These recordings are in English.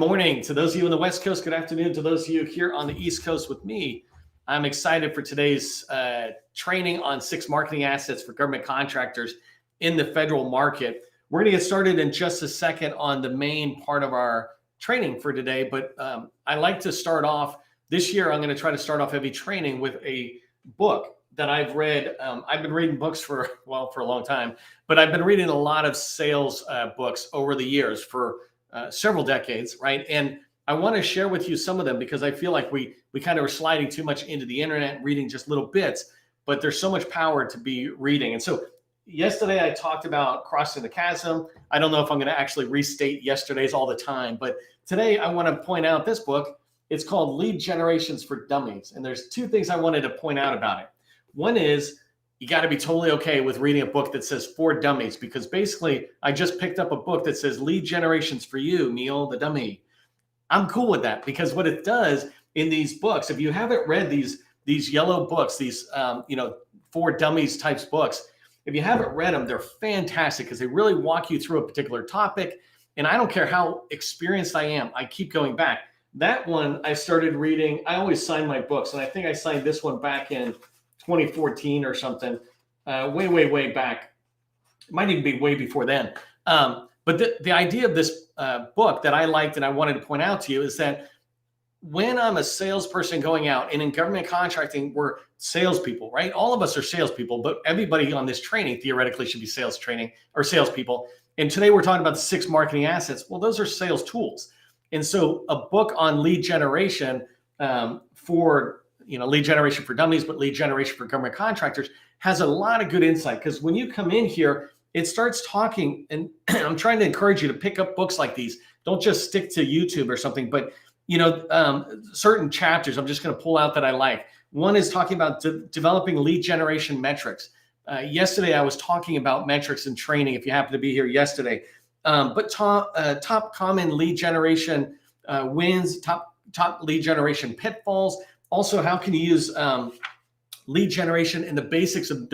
Morning to those of you on the West Coast. Good afternoon to those of you here on the East Coast with me. I'm excited for today's training on 6 marketing assets for government contractors in the federal market. We're going to get started in just a second on the main part of our training for today, but I like to start off this year. I'm going to try to start off every training with a book that I've read. I've been reading books for a long time, but I've been reading a lot of sales books over the years for several decades, right? And I want to share with you some of them because I feel like we kind of are sliding too much into the internet, reading just little bits, but there's so much power to be reading. And so yesterday I talked about crossing the chasm. I don't know if I'm going to actually restate yesterday's all the time, but today I want to point out this book. It's called Lead Generations for Dummies. And there's 2 things I wanted to point out about it. One is you got to be totally okay with reading a book that says for dummies, because basically I just picked up a book that says Lead Generations for You, Neil the Dummy. I'm cool with that because what it does in these books, if you haven't read these yellow books, these for dummies types books, if you haven't read them, they're fantastic because they really walk you through a particular topic. And I don't care how experienced I am, I keep going back. That one I started reading. I always sign my books, and I think I signed this one back in 2014 or something, way back. It might even be way before then. But the idea of this book that I liked and I wanted to point out to you is that when I'm a salesperson going out, and in government contracting, we're salespeople, right? All of us are salespeople, but everybody on this training theoretically should be sales training or salespeople. And today we're talking about the 6 marketing assets. Well, those are sales tools. And so a book on lead generation for lead generation for dummies, but lead generation for government contractors has a lot of good insight, because when you come in here, it starts talking, and I'm trying to encourage you to pick up books like these. Don't just stick to YouTube or something, but certain chapters I'm just going to pull out that I like. One is talking about developing lead generation metrics. Yesterday I was talking about metrics and training, if you happen to be here yesterday. But top common lead generation wins, top lead generation pitfalls. Also, how can you use lead generation in the basics of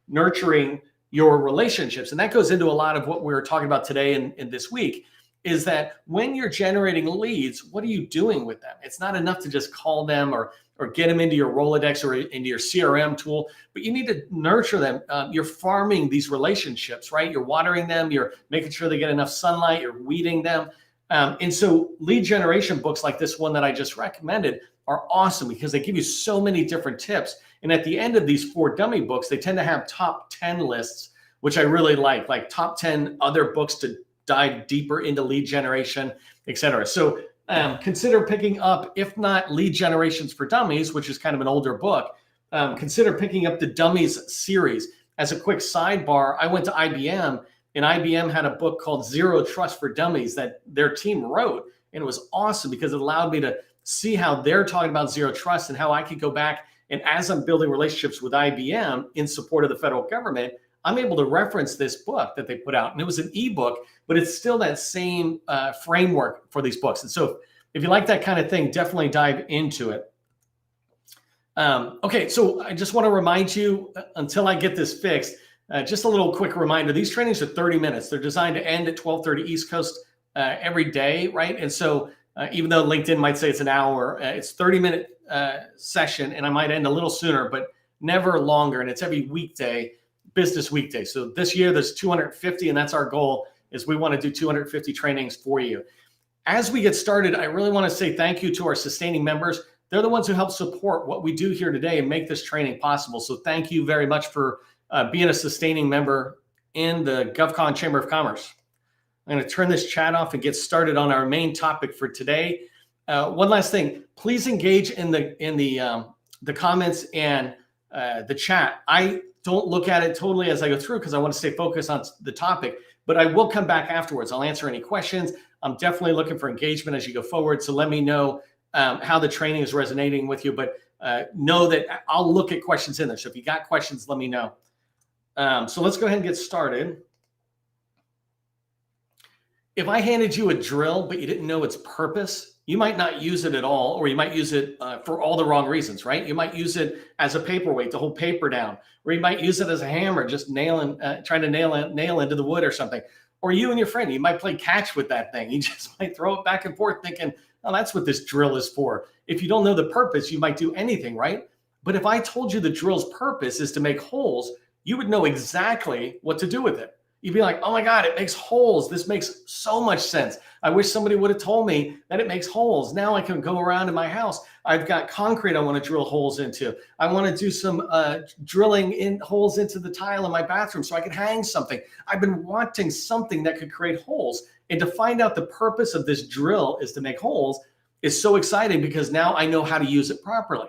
nurturing your relationships? And that goes into a lot of what we're talking about today and this week, is that when you're generating leads, what are you doing with them? It's not enough to just call them or get them into your Rolodex or into your CRM tool, but you need to nurture them. You're farming these relationships, right? You're watering them. You're making sure they get enough sunlight. You're weeding them. And so lead generation books like this one that I just recommended are awesome because they give you so many different tips. And at the end of these 4 dummy books, they tend to have top 10 lists, which I really like top 10 other books to dive deeper into lead generation, et cetera. So consider picking up, if not Lead Generations for Dummies, which is kind of an older book, consider picking up the Dummies series. As a quick sidebar, I went to IBM, and IBM had a book called Zero Trust for Dummies that their team wrote. And it was awesome because it allowed me to see how they're talking about zero trust and how I could go back. And as I'm building relationships with IBM in support of the federal government, I'm able to reference this book that they put out. And it was an ebook, but it's still that same framework for these books. And so if you like that kind of thing, definitely dive into it. Okay, so I just want to remind you, until I get this fixed, just a little quick reminder. These trainings are 30 minutes. They're designed to end at 12:30 East Coast every day, right? And so even though LinkedIn might say it's an hour, it's 30-minute session, and I might end a little sooner, but never longer. And it's every weekday, business weekday. So this year there's 250, and that's our goal, is we want to do 250 trainings for you. As we get started, I really want to say thank you to our sustaining members. They're the ones who help support what we do here today and make this training possible. So thank you very much for being a sustaining member in the GovCon Chamber of Commerce. I'm going to turn this chat off and get started on our main topic for today. One last thing, please engage in the comments and the chat. I don't look at it totally as I go through because I want to stay focused on the topic, but I will come back afterwards. I'll answer any questions. I'm definitely looking for engagement as you go forward. So let me know how the training is resonating with you, but know that I'll look at questions in there. So if you got questions, let me know. So let's go ahead and get started. If I handed you a drill, but you didn't know its purpose, you might not use it at all, or you might use it for all the wrong reasons, right? You might use it as a paperweight to hold paper down, or you might use it as a hammer, just trying to nail into the wood or something. Or you and your friend, you might play catch with that thing. You just might throw it back and forth thinking, oh, that's what this drill is for. If you don't know the purpose, you might do anything, right? But if I told you the drill's purpose is to make holes, you would know exactly what to do with it. You'd be like, oh my God, it makes holes. This makes so much sense. I wish somebody would have told me that it makes holes. Now I can go around in my house. I've got concrete I want to drill holes into. I want to do some drilling in holes into the tile in my bathroom so I can hang something. I've been wanting something that could create holes. And to find out the purpose of this drill is to make holes is so exciting because now I know how to use it properly.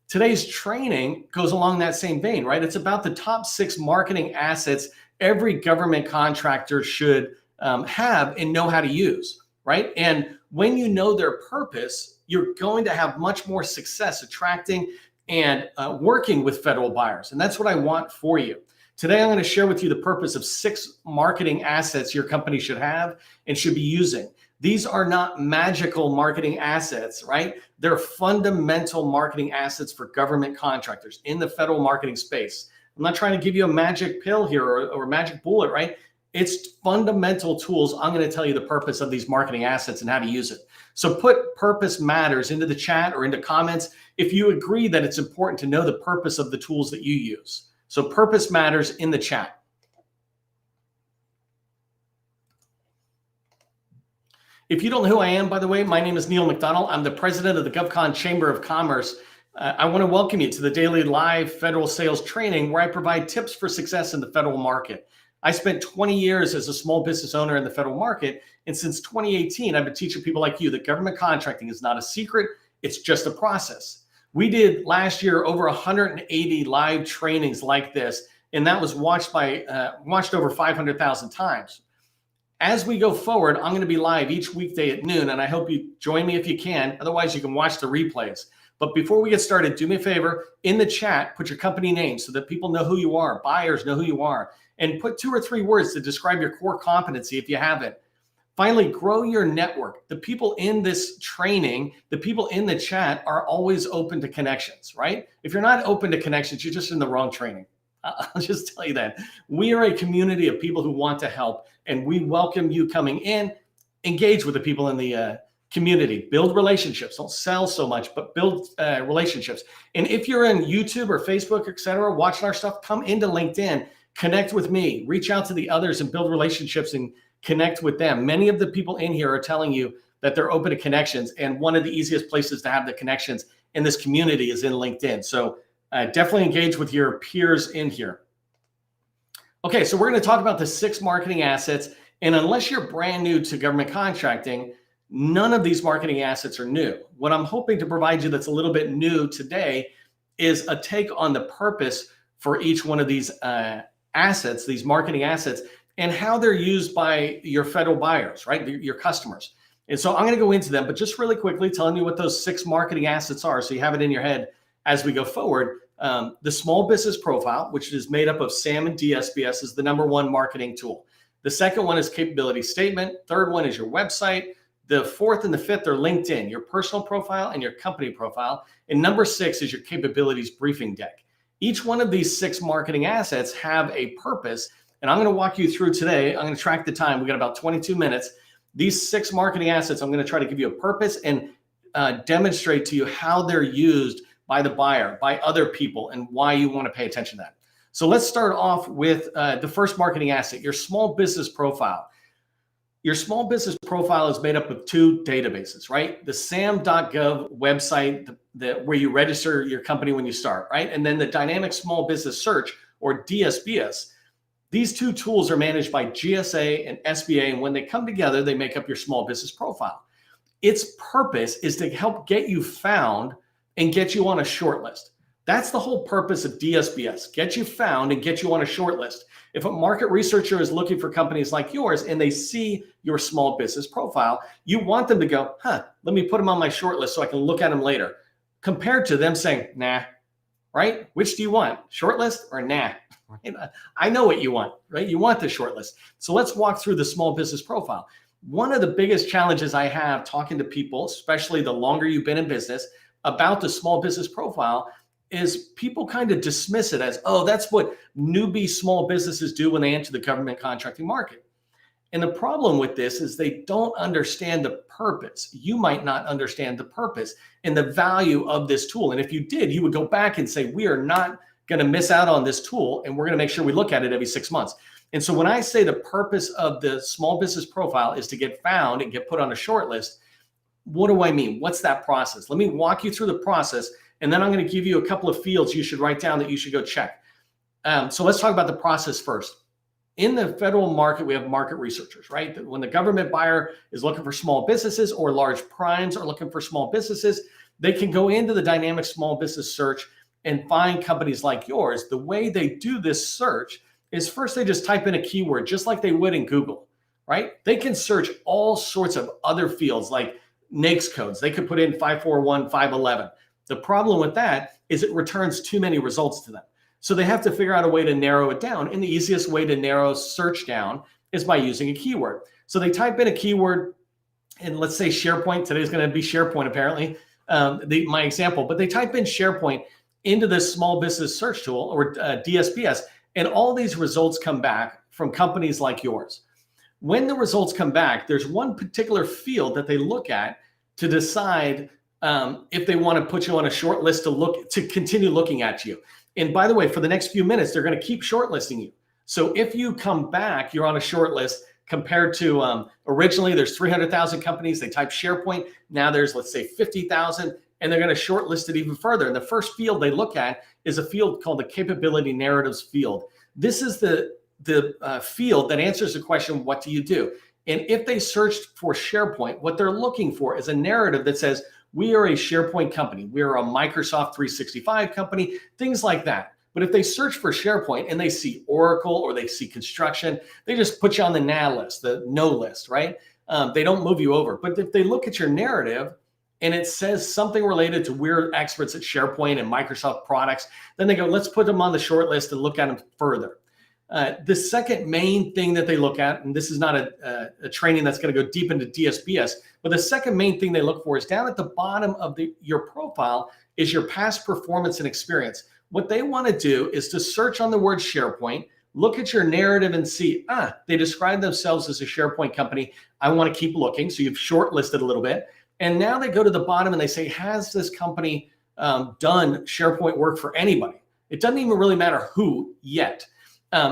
Today's training goes along that same vein, right? It's about the top 6 marketing assets every government contractor should have and know how to use, right? And when you know their purpose, you're going to have much more success attracting and working with federal buyers. And that's what I want for you. Today, I'm going to share with you the purpose of 6 marketing assets your company should have and should be using. These are not magical marketing assets, right? They're fundamental marketing assets for government contractors in the federal marketing space. I'm not trying to give you a magic pill here or a magic bullet, right? It's fundamental tools. I'm going to tell you the purpose of these marketing assets and how to use it. So put purpose matters into the chat or into comments if you agree that it's important to know the purpose of the tools that you use. So purpose matters in the chat. If you don't know who I am, by the way, my name is Neil McDonald. I'm the president of the GovCon Chamber of Commerce. I want to welcome you to the daily live federal sales training where I provide tips for success in the federal market. I spent 20 years as a small business owner in the federal market. And since 2018, I've been teaching people like you that government contracting is not a secret. It's just a process. We did last year over 180 live trainings like this, and that was watched over 500,000 times. As we go forward, I'm going to be live each weekday at noon, and I hope you join me if you can. Otherwise, you can watch the replays. But before we get started, do me a favor, in the chat, put your company name so that people know who you are, buyers know who you are, and put 2 or 3 words to describe your core competency if you have it. Finally, grow your network. The people in this training, the people in the chat are always open to connections, right? If you're not open to connections, you're just in the wrong training. I'll just tell you that. We are a community of people who want to help, and we welcome you coming in. Engage with the people in the community, build relationships. Don't sell so much, but build relationships. And if you're in YouTube or Facebook, et cetera, watching our stuff, come into LinkedIn, connect with me, reach out to the others and build relationships and connect with them. Many of the people in here are telling you that they're open to connections. And one of the easiest places to have the connections in this community is in LinkedIn. So definitely engage with your peers in here. Okay, so we're going to talk about the 6 marketing assets. And unless you're brand new to government contracting, none of these marketing assets are new. What I'm hoping to provide you that's a little bit new today is a take on the purpose for each one of these assets, these marketing assets, and how they're used by your federal buyers, right? Your customers. And so I'm going to go into them, but just really quickly telling you what those 6 marketing assets are so you have it in your head as we go forward. The small business profile, which is made up of SAM and DSBS, is the #1 marketing tool. The second one is capability statement. Third one is your website. The 4th and the 5th are LinkedIn, your personal profile and your company profile. And number 6 is your capabilities briefing deck. Each one of these 6 marketing assets have a purpose. And I'm going to walk you through today. I'm going to track the time. We got about 22 minutes. These 6 marketing assets, I'm going to try to give you a purpose and demonstrate to you how they're used by the buyer, by other people, and why you want to pay attention to that. So let's start off with the first marketing asset, your small business profile. Your small business profile is made up of 2 databases, right? The sam.gov website, where you register your company when you start, right? And then the dynamic small business search, or DSBS. These 2 tools are managed by GSA and SBA, and when they come together, they make up your small business profile. Its purpose is to help get you found and get you on a short list. That's the whole purpose of DSBS, get you found and get you on a short list. If a market researcher is looking for companies like yours and they see your small business profile, you want them to go, let me put them on my short list so I can look at them later, compared to them saying, nah, right? Which do you want, short list or nah? I know what you want, right? You want the short list. So let's walk through the small business profile. One of the biggest challenges I have talking to people, especially the longer you've been in business, about the small business profile is people kind of dismiss it as, oh, that's what newbie small businesses do when they enter the government contracting market. And the problem with this is they don't understand the purpose. You might not understand the purpose and the value of this tool. And if you did, you would go back and say, we are not going to miss out on this tool, and we're going to make sure we look at it every 6 months. And so when I say the purpose of the small business profile is to get found and get put on a short list, what do I mean? What's that process? Let me walk you through the process, and then I'm going to give you a couple of fields you should write down that you should go check. So let's talk about the process first. In the federal market, we have market researchers, right? When the government buyer is looking for small businesses or large primes are looking for small businesses, they can go into the dynamic small business search and find companies like yours. The way they do this search is first they just type in a keyword, just like they would in Google, right? They can search all sorts of other fields like NAICS codes. They could put in 541, 511. The problem with that is it returns too many results to them. So they have to figure out a way to narrow it down. And the easiest way to narrow search down is by using a keyword. So they type in a keyword, and let's say SharePoint. Today's going to be SharePoint, apparently, my example. But they type in SharePoint into this small business search tool, or DSBS, and all these results come back from companies like yours. When the results come back, there's one particular field that they look at to decide if they want to put you on a short list to continue looking at you. And by the way, for the next few minutes, they're going to keep shortlisting you. So if you come back, you're on a short list compared to originally there's 300,000 companies. They type SharePoint. Now there's, let's say, 50,000, and they're going to shortlist it even further. And the first field they look at is a field called the capability narratives field. This is the field that answers the question, what do you do? And if they searched for SharePoint, what they're looking for is a narrative that says, we are a SharePoint company. We are a Microsoft 365 company, things like that. But if they search for SharePoint and they see Oracle or they see construction, they just put you on the NA list, the no list, right? They don't move you over. But if they look at your narrative and it says something related to we're experts at SharePoint and Microsoft products, then they go, let's put them on the short list and look at them further. The second main thing that they look at, and this is not a training that's going to go deep into DSBS, but the second main thing they look for is down at the bottom of your profile is your past performance and experience. What they want to do is to search on the word SharePoint, look at your narrative and see, they describe themselves as a SharePoint company. I want to keep looking. So you've shortlisted a little bit. And now they go to the bottom and they say, has this company done SharePoint work for anybody? It doesn't even really matter who yet.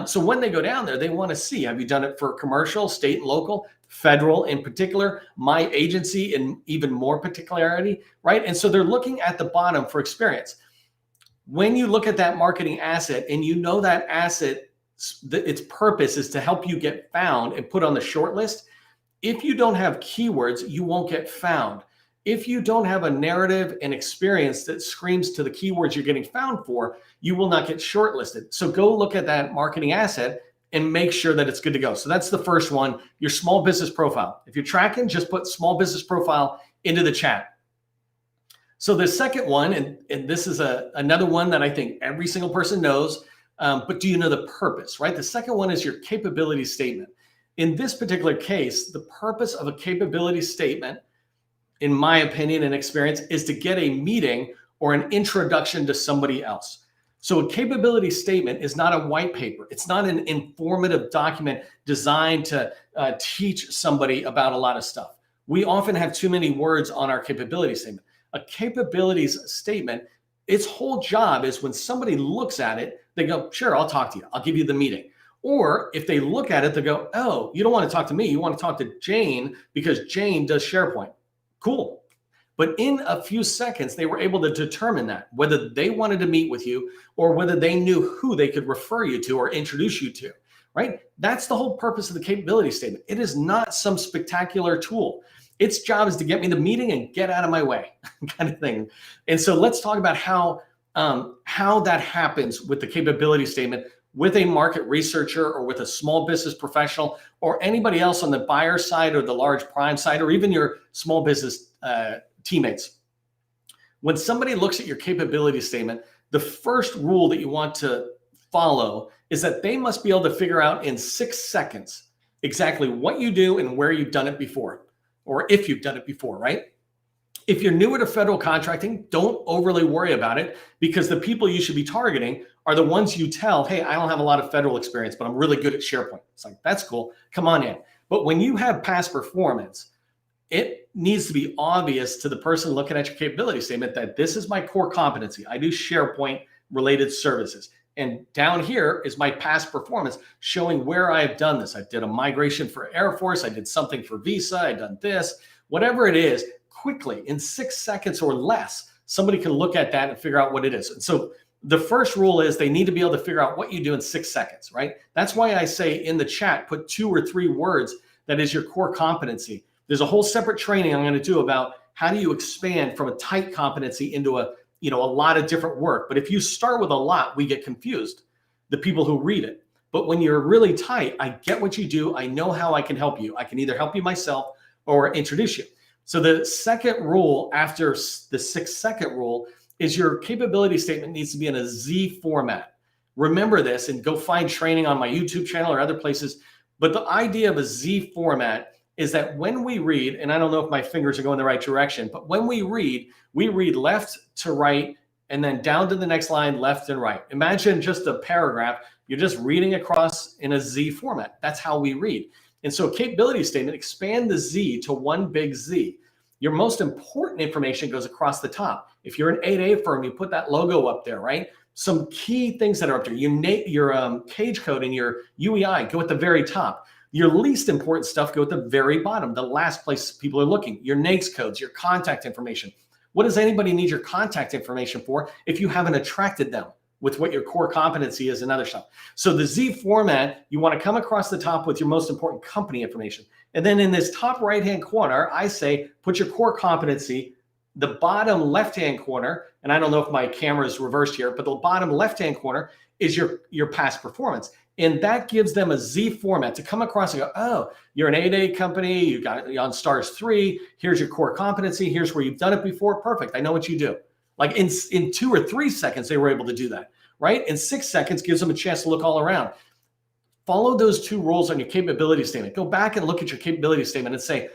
So when they go down there, they want to see, have you done it for commercial, state and local, federal in particular, my agency in even more particularity, right? And so they're looking at the bottom for experience. When you look at that marketing asset and you know that asset, its purpose is to help you get found and put on the short list, if you don't have keywords, you won't get found. If you don't have a narrative and experience that screams to the keywords you're getting found for, you will not get shortlisted. So go look at that marketing asset and make sure that it's good to go. So that's the first one, your small business profile. If you're tracking, just put small business profile into the chat. So the second one, and this is another one that I think every single person knows, but do you know the purpose, right? The second one is your capability statement. In this particular case, the purpose of a capability statement, in my opinion and experience, is to get a meeting or an introduction to somebody else. So a capability statement is not a white paper. It's not an informative document designed to teach somebody about a lot of stuff. We often have too many words on our capability statement. A capabilities statement, its whole job is when somebody looks at it, they go, sure, I'll talk to you. I'll give you the meeting. Or if they look at it, they go, oh, you don't want to talk to me. You want to talk to Jane because Jane does SharePoint. Cool. But in a few seconds, they were able to determine that whether they wanted to meet with you or whether they knew who they could refer you to or introduce you to, right? That's the whole purpose of the capability statement. It is not some spectacular tool. Its job is to get me the meeting and get out of my way kind of thing. And so let's talk about how that happens with the capability statement with a market researcher or with a small business professional or anybody else on the buyer side or the large prime side or even your small business teammates. When somebody looks at your capability statement, the first rule that you want to follow is that they must be able to figure out in 6 seconds exactly what you do and where you've done it before, or if you've done it before, right? If you're newer to federal contracting, don't overly worry about it because the people you should be targeting are the ones you tell, hey, I don't have a lot of federal experience, but I'm really good at SharePoint. It's like, that's cool. Come on in. But when you have past performance, it needs to be obvious to the person looking at your capability statement that this is my core competency. I do SharePoint related services. And down here is my past performance showing where I've done this. I did a migration for Air Force. I did something for Visa. I've done this, whatever it is, quickly in 6 seconds or less, somebody can look at that and figure out what it is. And so the first rule is they need to be able to figure out what you do in 6 seconds, right? That's why I say in the chat, put 2 or 3 words that is your core competency. There's a whole separate training I'm going to do about how do you expand from a tight competency into a lot of different work. But if you start with a lot, we get confused, the people who read it. But when you're really tight, I get what you do. I know how I can help you. I can either help you myself or introduce you. So the second rule after the 6-second rule is your capability statement needs to be in a Z format. Remember this and go find training on my YouTube channel or other places. But the idea of a Z format is that when we read, and I don't know if my fingers are going the right direction, but when we read left to right and then down to the next line, left and right. Imagine just a paragraph. You're just reading across in a Z format. That's how we read. And so a capability statement, expand the Z to one big Z. Your most important information goes across the top. If you're an 8A firm, you put that logo up there, right? Some key things that are up there. Your cage code and your UEI go at the very top. Your least important stuff go at the very bottom, the last place people are looking. Your NAICS codes, your contact information. What does anybody need your contact information for if you haven't attracted them with what your core competency is and other stuff? So the Z format, you want to come across the top with your most important company information. And then in this top right-hand corner, I say, put your core competency. The bottom left-hand corner, and I don't know if my camera is reversed here, but the bottom left-hand corner is your past performance. And that gives them a Z format to come across and go, oh, you're an 8A company, you got it on stars 3, here's your core competency, here's where you've done it before, perfect, I know what you do. Like in 2 or 3 seconds, they were able to do that, right? In 6 seconds gives them a chance to look all around. Follow those 2 rules on your capability statement. Go back and look at your capability statement and say,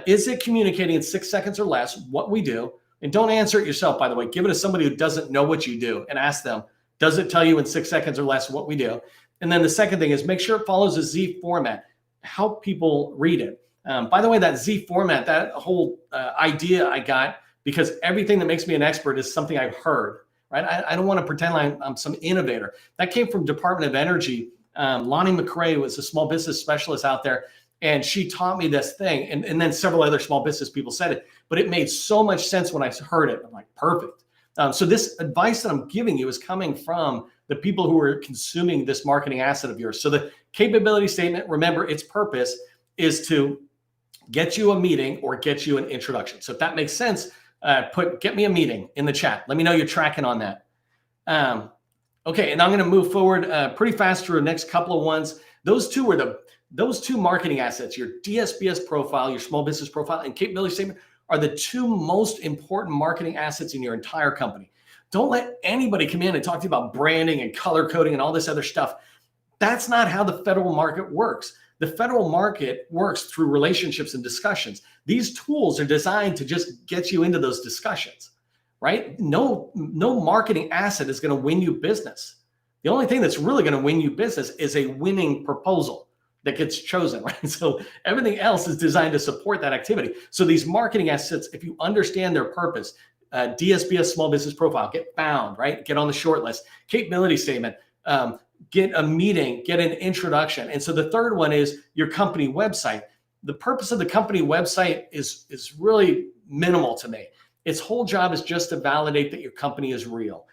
is it communicating in 6 seconds or less what we do? And don't answer it yourself, by the way. Give it to somebody who doesn't know what you do and ask them, does it tell you in 6 seconds or less what we do? And then the second thing is make sure it follows a Z format. Help people read it. By the way, that Z format, that whole idea I got because everything that makes me an expert is something I've heard, right? I don't want to pretend like I'm some innovator. That came from Department of Energy. Lonnie McRae was a small business specialist out there, and she taught me this thing. And then several other small business people said it, but it made so much sense when I heard it. I'm like, perfect. So this advice that I'm giving you is coming from the people who are consuming this marketing asset of yours. So the capability statement, remember, its purpose is to get you a meeting or get you an introduction. So if that makes sense, get me a meeting in the chat. Let me know you're tracking on that. Okay, and I'm going to move forward pretty fast through the next couple of ones. Those two marketing assets, your DSBS profile, your small business profile, and capability statement are the 2 most important marketing assets in your entire company. Don't let anybody come in and talk to you about branding and color coding and all this other stuff. That's not how the federal market works. The federal market works through relationships and discussions. These tools are designed to just get you into those discussions, right? No marketing asset is going to win you business. The only thing that's really going to win you business is a winning proposal that gets chosen, right? So everything else is designed to support that activity. So these marketing assets, if you understand their purpose, DSBS small business profile, get found, right? Get on the short list. Capability statement, get a meeting, get an introduction. And so the third one is your company website. The purpose of the company website is really minimal to me. Its whole job is just to validate that your company is real.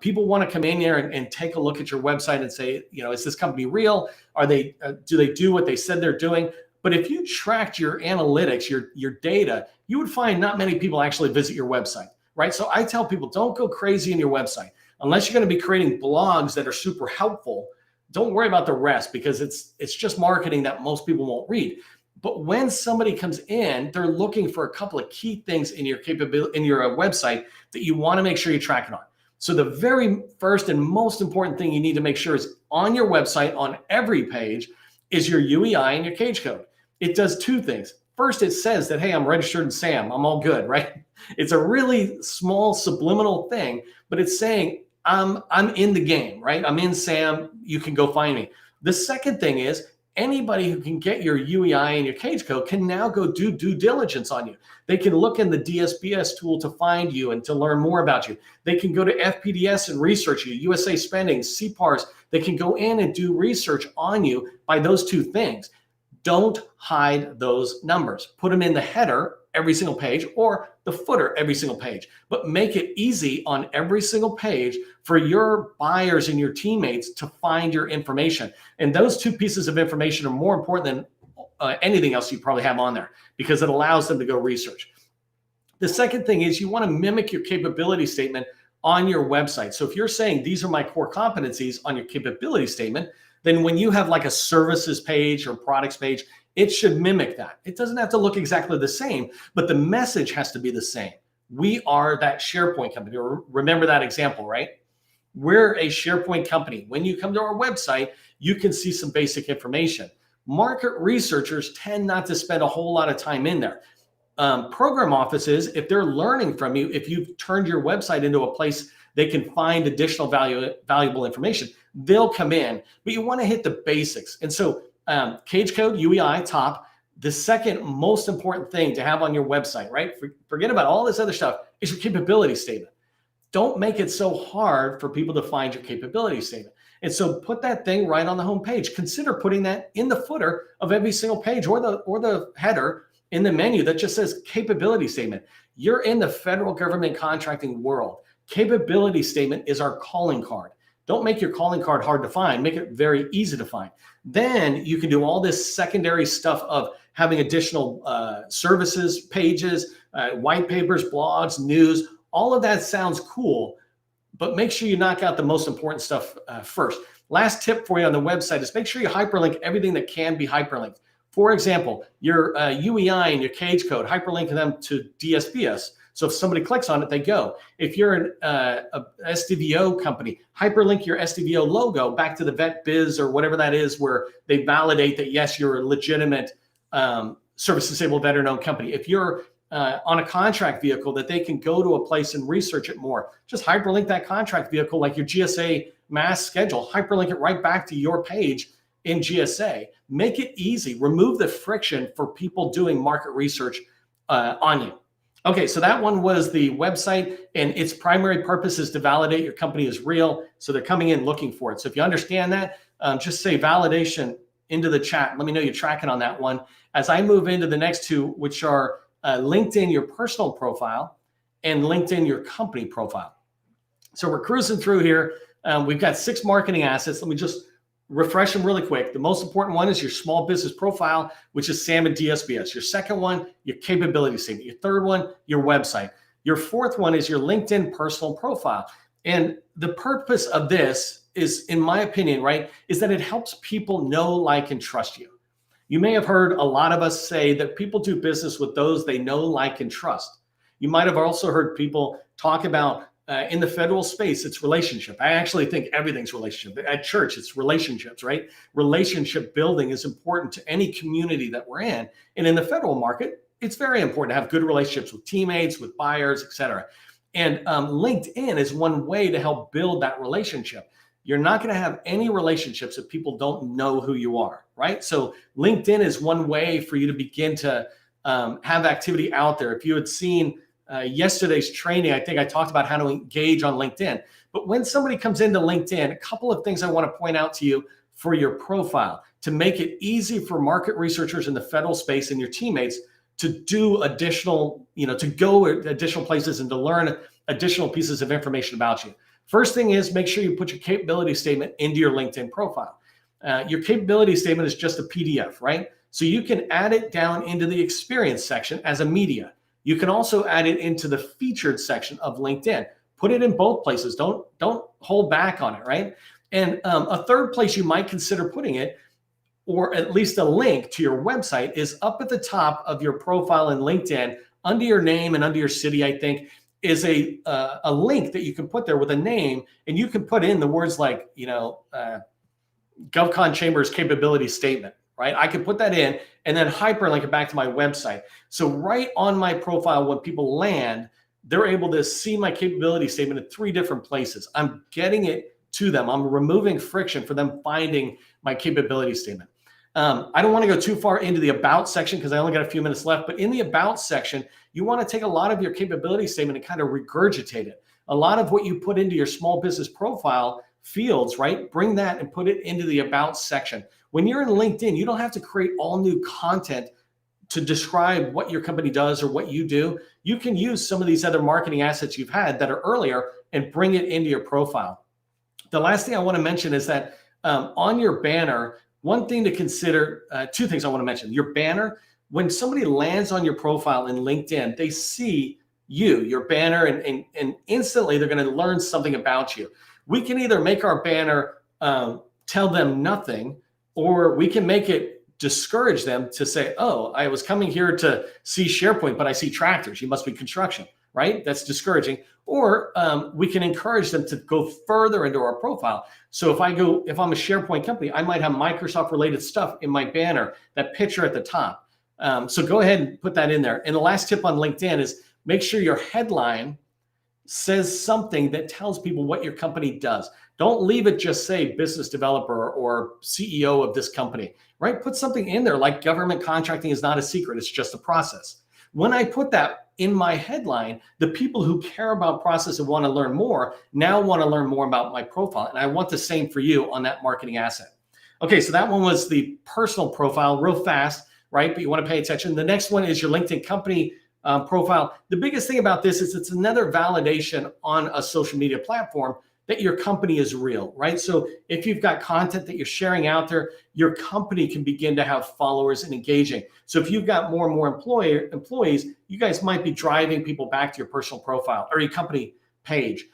People want to come in here and take a look at your website and say, is this company real? Do they do what they said they're doing? But if you tracked your analytics, your data, you would find not many people actually visit your website, right? So I tell people, don't go crazy in your website. Unless you're going to be creating blogs that are super helpful, don't worry about the rest because it's just marketing that most people won't read. But when somebody comes in, they're looking for a couple of key things in your website that you want to make sure you're tracking on. So the very first and most important thing you need to make sure is on your website, on every page, is your UEI and your cage code. It does 2 things. First, it says that, hey, I'm registered in SAM. I'm all good, right? It's a really small subliminal thing, but it's saying I'm in the game, right? I'm in SAM. You can go find me. The second thing is anybody who can get your UEI and your cage code can now go do due diligence on you. They can look in the DSBS tool to find you and to learn more about you. They can go to FPDS and research you, USA Spending, CPARS. They can go in and do research on you by those two things. Don't hide those numbers. Put them in the header every single page or the footer every single page, but make it easy on every single page for your buyers and your teammates to find your information. And those two pieces of information are more important than anything else you probably have on there, because it allows them to go research. The second thing is you want to mimic your capability statement on your website. So if you're saying these are my core competencies on your capability statement, then when you have like a services page or products page, it should mimic that. It doesn't have to look exactly the same, but the message has to be the same. We are that SharePoint company. Remember that example, right? We're a SharePoint company. When you come to our website, you can see some basic information. Market researchers tend not to spend a whole lot of time in there. Program offices, if they're learning from you, if you've turned your website into a place they can find additional valuable information, they'll come in, but you want to hit the basics. And so cage code, UEI, top. The second most important thing to have on your website, right? Forget about all this other stuff, is your capability statement. Don't make it so hard for people to find your capability statement. And so put that thing right on the home page. Consider putting that in the footer of every single page, or the header in the menu that just says capability statement. You're in the federal government contracting world. Capability statement is our calling card. Don't make your calling card hard to find. Make it very easy to find. Then you can do all this secondary stuff of having additional services, pages, white papers, blogs, news. All of that sounds cool, but make sure you knock out the most important stuff first. Last tip for you on the website is make sure you hyperlink everything that can be hyperlinked. For example, your UEI and your cage code, hyperlink them to DSBS. So if somebody clicks on it, they go. If you're a SDVO company, hyperlink your SDVO logo back to the Vet Biz or whatever that is, where they validate that, yes, you're a legitimate service disabled veteran-owned company. If you're on a contract vehicle, that they can go to a place and research it more. Just hyperlink that contract vehicle like your GSA mass schedule. Hyperlink it right back to your page in GSA. Make it easy. Remove the friction for people doing market research on you. Okay, so that one was the website, and its primary purpose is to validate your company is real. So they're coming in looking for it. So if you understand that, just say validation into the chat. Let me know you're tracking on that one. As I move into the next two, which are LinkedIn, your personal profile, and LinkedIn, your company profile. So we're cruising through here. We've got 6 marketing assets. Let me just refresh them really quick. The most important one is your small business profile, which is SAM and DSBS. Your second one, your capability statement. Your third one, your website. Your fourth one is your LinkedIn personal profile. And the purpose of this is, in my opinion, right, is that it helps people know, like, and trust you. You may have heard a lot of us say that people do business with those they know, like, and trust. You might have also heard people talk about in the federal space, it's relationship. I actually think everything's relationship. At church, it's relationships, right? Relationship building is important to any community that we're in. And in the federal market, it's very important to have good relationships with teammates, with buyers, et cetera. And LinkedIn is one way to help build that relationship. You're not going to have any relationships if people don't know who you are, right? So LinkedIn is one way for you to begin to have activity out there. If you had seen yesterday's training, I think I talked about how to engage on LinkedIn. But when somebody comes into LinkedIn, a couple of things I want to point out to you for your profile to make it easy for market researchers in the federal space and your teammates to do additional, to go additional places and to learn additional pieces of information about you. First thing is make sure you put your capability statement into your LinkedIn profile. Your capability statement is just a PDF, right? So you can add it down into the experience section as a media. You can also add it into the featured section of LinkedIn. Put it in both places. Don't hold back on it, right? And a third place you might consider putting it, or at least a link to your website, is up at the top of your profile in LinkedIn, under your name and under your city, I think, is a link that you can put there with a name, and you can put in the words like, GovCon Chambers capability statement, right? I can put that in and then hyperlink it back to my website. So right on my profile, when people land, they're able to see my capability statement in 3 different places. I'm getting it to them. I'm removing friction for them finding my capability statement. I don't want to go too far into the about section because I only got a few minutes left, but in the about section, you want to take a lot of your capability statement and kind of regurgitate it. A lot of what you put into your small business profile fields, right? Bring that and put it into the about section. When you're in LinkedIn, you don't have to create all new content to describe what your company does or what you do. You can use some of these other marketing assets you've had that are earlier and bring it into your profile. The last thing I want to mention is that on your banner, one thing to consider, two things I want to mention. Your banner, when somebody lands on your profile in LinkedIn, they see you, your banner, and instantly they're going to learn something about you. We can either make our banner tell them nothing, or we can make it discourage them to say, oh, I was coming here to see SharePoint, but I see tractors. You must be construction, right? That's discouraging. Or we can encourage them to go further into our profile. So if I'm a SharePoint company, I might have Microsoft related stuff in my banner, that picture at the top. So go ahead and put that in there. And the last tip on LinkedIn is make sure your headline says something that tells people what your company does. Don't leave it just say business developer or CEO of this company, right? Put something in there like government contracting is not a secret. It's just a process. When I put that in my headline, the people who care about process and want to learn more now want to learn more about my profile. And I want the same for you on that marketing asset. Okay, so that one was the personal profile, real fast, right? But you want to pay attention. The next one is your LinkedIn company profile. The biggest thing about this is it's another validation on a social media platform that your company is real, right? So if you've got content that you're sharing out there, your company can begin to have followers and engaging. So if you've got more and more employees, you guys might be driving people back to your personal profile or your company page.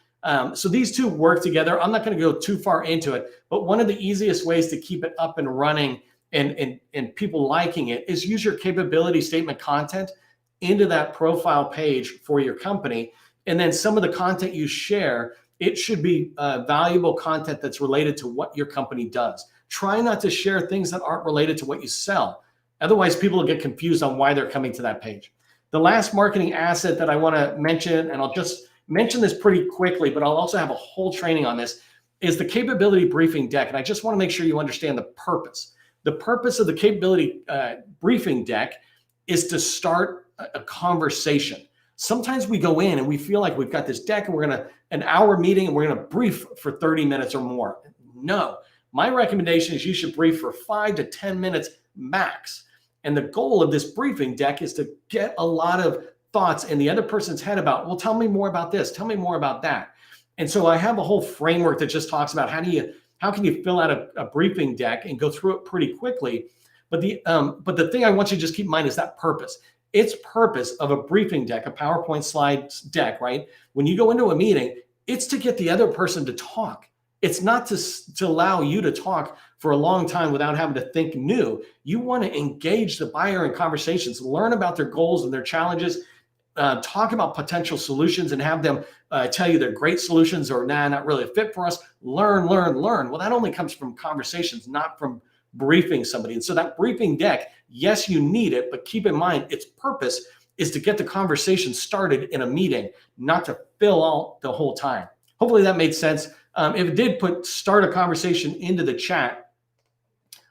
So these two work together. I'm not going to go too far into it, but one of the easiest ways to keep it up and running and people liking it is use your capability statement content into that profile page for your company. And then some of the content you share, it should be valuable content that's related to what your company does. Try not to share things that aren't related to what you sell. Otherwise, people will get confused on why they're coming to that page. The last marketing asset that I want to mention, and I'll just mention this pretty quickly, but I'll also have a whole training on this, is the capability briefing deck. And I just want to make sure you understand the purpose. The purpose of the capability briefing deck is to start a conversation. Sometimes we go in and we feel like we've got this deck and we're going to an hour meeting and we're going to brief for 30 minutes or more. No, my recommendation is you should brief for 5 to 10 minutes max. And the goal of this briefing deck is to get a lot of thoughts in the other person's head about, well, tell me more about this, tell me more about that. And so I have a whole framework that just talks about how can you fill out a briefing deck and go through it pretty quickly. But the thing I want you to just keep in mind is that purpose. Its purpose of a briefing deck, a PowerPoint slide deck, right? When you go into a meeting, it's to get the other person to talk. It's not to allow you to talk for a long time without having to think new. You want to engage the buyer in conversations, learn about their goals and their challenges, talk about potential solutions and have them tell you they're great solutions or nah, not really a fit for us. Learn. Well, that only comes from conversations, not from briefing somebody. And so that briefing deck, yes, you need it, but keep in mind its purpose is to get the conversation started in a meeting, not to fill out the whole time. Hopefully that made sense. If it did, start a conversation into the chat.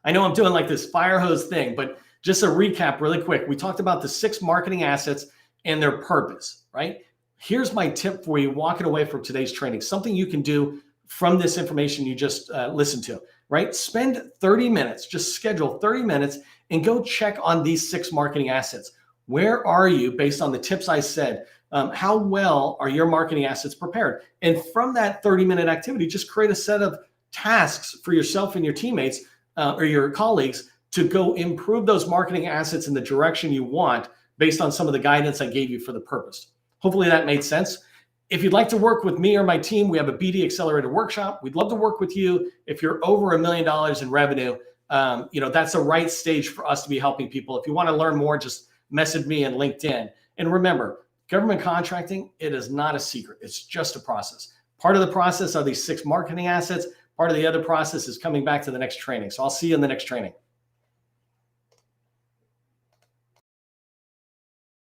I know I'm doing like this fire hose thing, but just a recap really quick. We talked about the 6 marketing assets and their purpose, right? Here's my tip for you walking away from today's training, something you can do from this information you just listened to, right? Spend 30 minutes, just schedule 30 minutes and go check on these 6 marketing assets. Where are you based on the tips I said? How well are your marketing assets prepared? And from that 30-minute activity, just create a set of tasks for yourself and your teammates or your colleagues to go improve those marketing assets in the direction you want based on some of the guidance I gave you for the purpose. Hopefully that made sense. If you'd like to work with me or my team, we have a BD Accelerator workshop. We'd love to work with you. If you're over $1 million in revenue, that's the right stage for us to be helping people. If you want to learn more, just message me on LinkedIn. And remember, government contracting, it is not a secret. It's just a process. Part of the process are these 6 marketing assets. Part of the other process is coming back to the next training. So I'll see you in the next training.